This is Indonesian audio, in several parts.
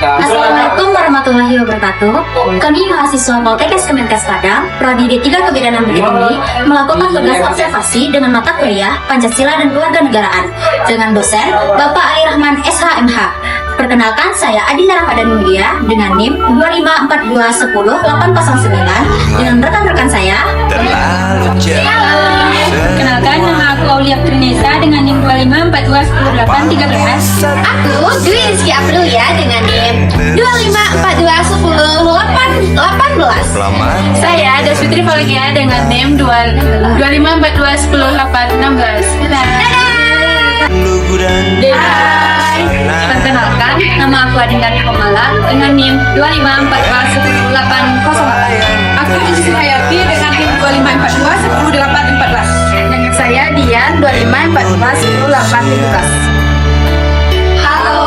Assalamualaikum warahmatullahi wabarakatuh. Kami mahasiswa Poltekkes Kemenkes Padang, Prodi D3 Kebidanan Bukit Tinggi, melakukan tugas observasi dengan mata kuliah Pancasila dan Kewarganegaraan dengan dosen Bapak Ali Rahman SHMH. Perkenalkan, saya Adinda Ramadan Mulia dengan NIM 254210809 dengan rekan-rekan saya. Kenalkan, nama aku Aulia Trinesa dengan NIM 254210813. Aku Dwi Rizky Aprulia dengan NIM 254210818. Saya Deswitri Valegia dengan NIM 254210816. Hai, perkenalkan, nama aku Adinda Komala dengan NIM 254210808. Aku Cici Hayati dengan NIM 254210814. Dengan saya Dian 254210817. Halo.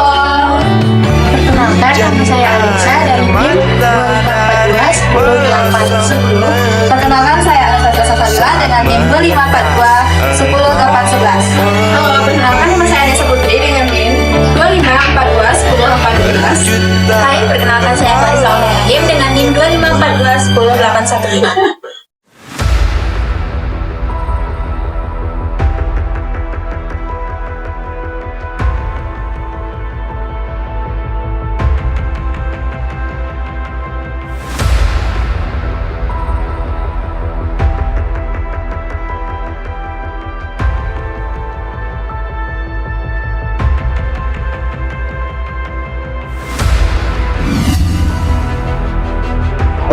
Perkenalkan, nama saya Alexa dari NIM 254210810. Perkenalkan, saya Alexa Sasabila dengan NIM 254210811. Halo, perkenalkan nama saya Desa Putri dengan NIM 254210812. Hai, perkenalkan saya Farisa Omenadim dengan NIM 254210815.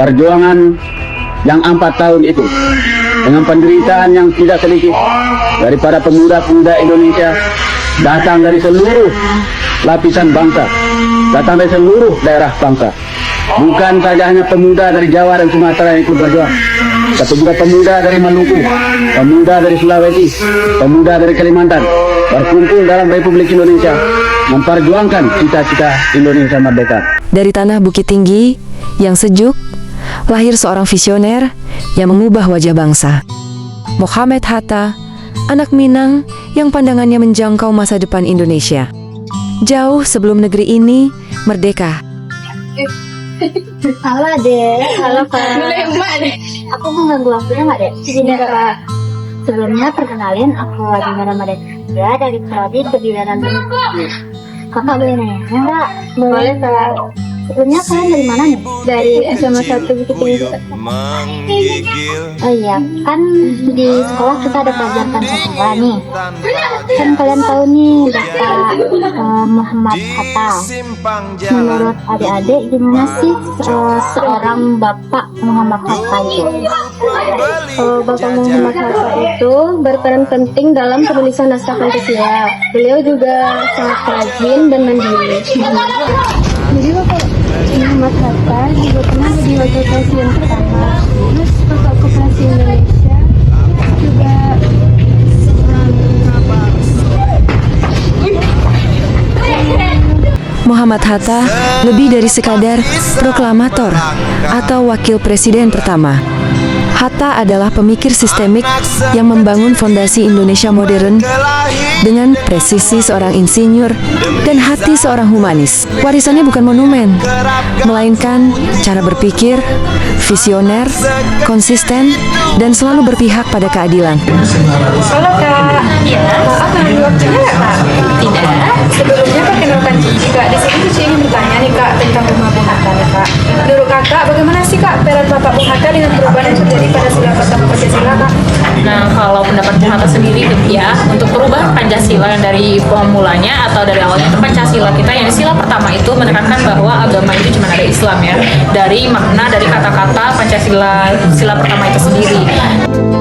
Perjuangan yang 4 tahun itu dengan penderitaan yang tidak sedikit dari para pemuda-pemuda Indonesia, datang dari seluruh lapisan bangsa, datang dari seluruh daerah bangsa. Bukan saja hanya pemuda dari Jawa dan Sumatera yang ikut berjuang, tapi juga pemuda dari Maluku, pemuda dari Sulawesi, pemuda dari Kalimantan berkumpul dalam Republik Indonesia memperjuangkan cita-cita Indonesia merdeka. Dari tanah Bukit Tinggi yang sejuk, lahir seorang visioner yang mengubah wajah bangsa. Mohamed Hatta, anak Minang yang pandangannya menjangkau masa depan Indonesia. Jauh sebelum negeri ini merdeka. Halo Ade, halo Kak. Aku mengganggu waktunya nggak Dek? Tidak Kak. Sebelumnya perkenalin, aku Adinda Ramadan Mulia dari Prodi Kebidanan Bukit Tinggi. Kakak boleh nanya nggak? Boleh, Kak. Sebelumnya kalian dari mana nih? Dari SMA 1 Bukit Tinggi. Oh iya, kan di sekolah kita ada pelajaran Pancasila nih. Kan kalian tahu nih Bapak Muhammad Hatta. Menurut adik-adik gimana sih seorang Bapak Muhammad Hatta itu? Bapak Muhammad Hatta itu berperan penting dalam penulisan naskah Pancasila. Beliau juga sangat rajin dan mandiri. Jadi Bapak Muhammad Hatta juga pernah jadi wakil presiden pertama. Terus Bapak Koperasi Indonesia juga Muhammad Hatta lebih dari sekadar proklamator atau wakil presiden pertama. Hatta adalah pemikir sistemik yang membangun fondasi Indonesia modern dengan presisi seorang insinyur dan hati seorang humanis. Warisannya bukan monumen, melainkan cara berpikir, visioner, konsisten, dan selalu berpihak pada keadilan. Halo Kak. Iya. Maaf mengambil waktunya nggak Kak? Tidak. Sebelumnya perkenalkan Cici Kak. Di sini Cici ingin bertanya nih Kak tentang Muhammad Hatta nih Kak. Menurut Kakak, bagaimana sih Kak peran Bapak Bung Hatta dengan perubahan yang terjadi pada sila pertama Pancasila Kak? Nah, kalau pendapat Bung Hatta sendiri ya, untuk perubahan Pancasila yang dari mulanya atau dari awalnya itu Pancasila kita yang di sila pertama itu menekankan bahwa agama itu cuma ada Islam ya. Dari makna dari kata-kata Pancasila sila pertama itu sendiri.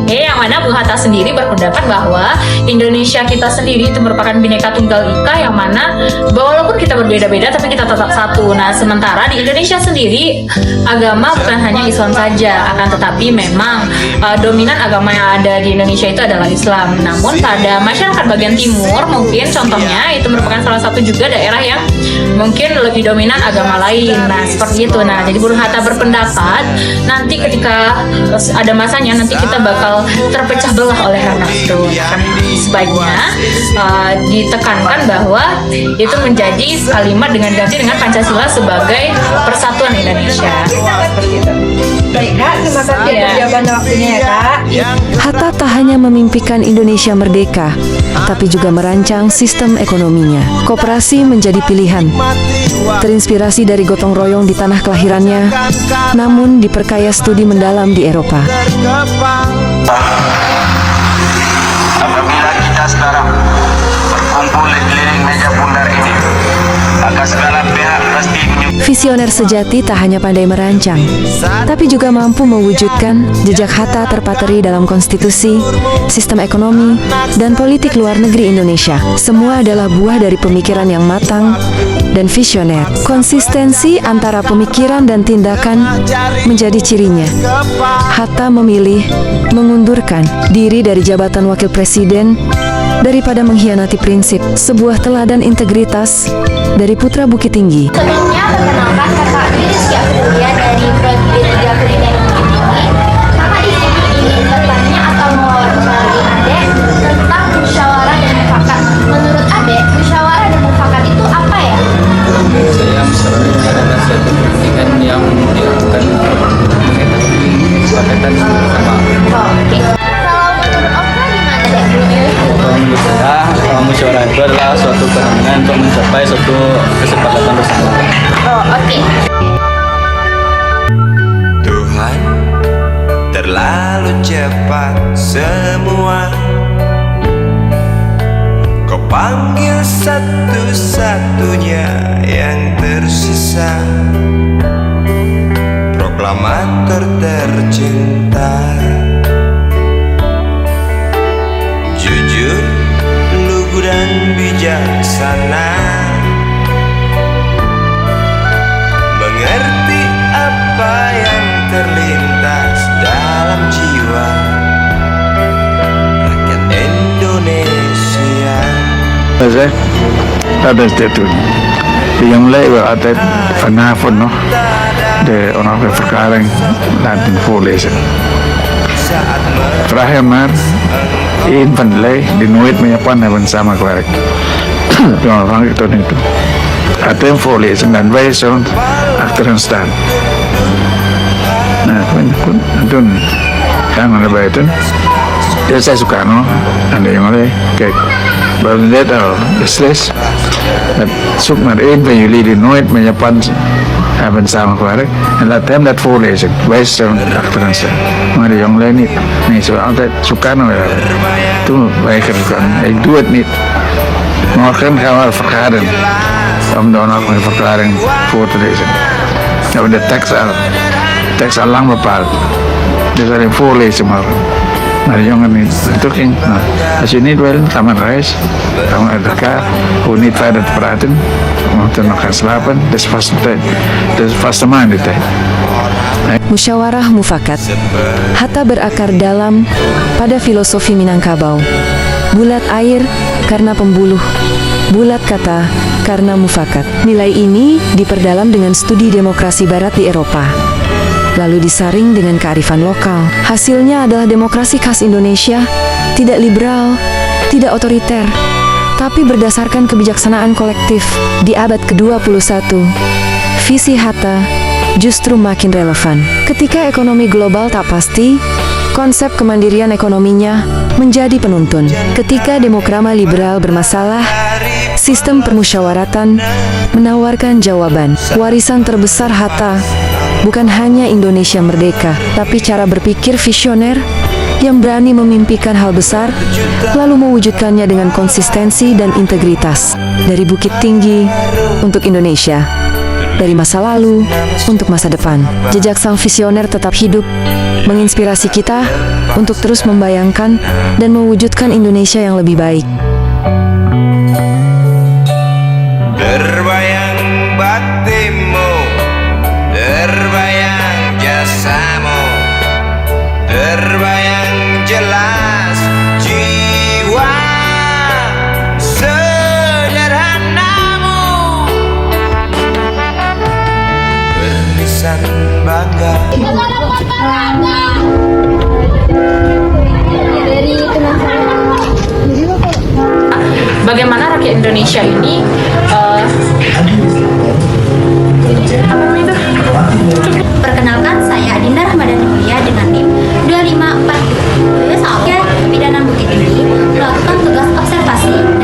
Yang mana Bung Hatta sendiri berpendapat bahwa Indonesia kita sendiri itu merupakan Bhinneka Tunggal Ika, yang mana walaupun kita berbeda-beda tapi kita tetap satu. Nah, sementara di Indonesia sendiri agama bukan hanya Islam saja, akan tetapi memang dominan agama yang ada di Indonesia itu adalah Islam. Namun pada masyarakat bagian timur mungkin contohnya itu merupakan salah satu juga daerah yang mungkin lebih dominan agama lain. Nah, seperti itu. Nah, jadi Bung Hatta berpendapat nanti ketika ada masanya nanti kita bakal terpecah belah oleh karena itu. Kan sebaiknya ditekankan bahwa itu menjadi kalimat dengan ganti dengan Pancasila sebagai persatuan Indonesia. Seperti itu. Baik Kak, terima kasih atas jawaban dan waktunya ya Kak. Hatta tak hanya memimpikan Indonesia merdeka, tapi juga merancang sistem ekonominya. Koperasi menjadi pilihan. Terinspirasi dari gotong royong di tanah kelahirannya, namun diperkaya studi mendalam di Eropa. Apabila kita sekarang berkumpul di keliling meja bundar ini, maka segala pihak pasti Visioner sejati tak hanya pandai merancang, tapi juga mampu mewujudkan. Jejak Hatta terpateri dalam konstitusi, sistem ekonomi, dan politik luar negeri Indonesia. Semua adalah buah dari pemikiran yang matang dan visioner. Konsistensi antara pemikiran dan tindakan menjadi cirinya. Hatta memilih mengundurkan diri dari jabatan wakil presiden daripada mengkhianati prinsip. Sebuah teladan integritas dari putra Bukit Tinggi. Sebelumnya, perkenalkan kakak Rizky Aprilia dari Prodi 3 Kuliner Bukit Tinggi. Kakak di sini ingin bertanya atau mewawancarai Adek tentang musyawarah dan mufakat. Menurut Adek, musyawarah dan mufakat itu apa ya? Saya musyawarah adalah suatu kepentingan yang dilakukan kesepakatan bersama. Oke. Kalau menurut Oka gimana Dek? Menurut saya, musyawarah itu adalah suatu kepentingan untuk mencapai suatu kesepakatan bersama. Oh, oke. Tuhan, terlalu cepat semua. Kau panggil satu-satunya yang tersisa, proklamator tercinta. Jujur, lugu dan bijaksana, mengerti apa yang terlintas dalam jiwa rakyat Indonesia. Saya ada itu yang mulai ada vanavond nog de onafhankelijke verklaring laten voorlezen. Terakhir maar één van de lei die nooit met Japan hebben samengewerkt. De onafhankelijk tot nu toe. Had hem voorlezen en wij zullen achter hen staan. Nah, toen gaan we naar buiten. Dia saya Soekarno, ada yang oleh, kijk, baru net al beslist dat zoek maar één van jullie die nooit met Japan hebben samengewerkt en laat hem dat voorlezen. Wij zullen achter hen staan. Maar de jongelui niet. Nee, ze willen altijd Soekarno hebben. Toen weigerde ik, ik doe het niet. Morgen gaan we vergaderen om de onafhankelijke verklaring voor te lezen. We hebben de tekst al lang bepaald. Dus alleen voorlezen morgen. Maar de jongen niet. Toen ging, nou, als je niet wil, ga maar naar huis. Gaan we uit elkaar. Hoef niet verder te praten. We moeten nog gaan slapen. Het is vaste tijd. Het is vaste maandentijd. Musyawarah mufakat. Hatta berakar dalam pada filosofi Minangkabau. Bulat air karena pembuluh, bulat kata karena mufakat. Nilai ini diperdalam dengan studi demokrasi barat di Eropa, lalu disaring dengan kearifan lokal. Hasilnya adalah demokrasi khas Indonesia, tidak liberal, tidak otoriter, tapi berdasarkan kebijaksanaan kolektif. Di abad ke-21, visi Hatta justru makin relevan. Ketika ekonomi global tak pasti, konsep kemandirian ekonominya menjadi penuntun. Ketika demokrasi liberal bermasalah, sistem permusyawaratan menawarkan jawaban. Warisan terbesar Hatta bukan hanya Indonesia merdeka, tapi cara berpikir visioner yang berani memimpikan hal besar, lalu mewujudkannya dengan konsistensi dan integritas. Dari Bukit Tinggi untuk Indonesia, dari masa lalu untuk masa depan. Jejak sang visioner tetap hidup, menginspirasi kita untuk terus membayangkan dan mewujudkan Indonesia yang lebih baik. Terbayang baktimu, terbayang jasamu, terbayang jelas jiwa sederhanamu, berlisan bangga. Dari teman saya. Jadi Bapak Bagaimana rakyat Indonesia ini Perkenalkan, saya Adinda Rahmadani Mulia dengan NIM 254. Saya pidana Bukit Tinggi melakukan tugas observasi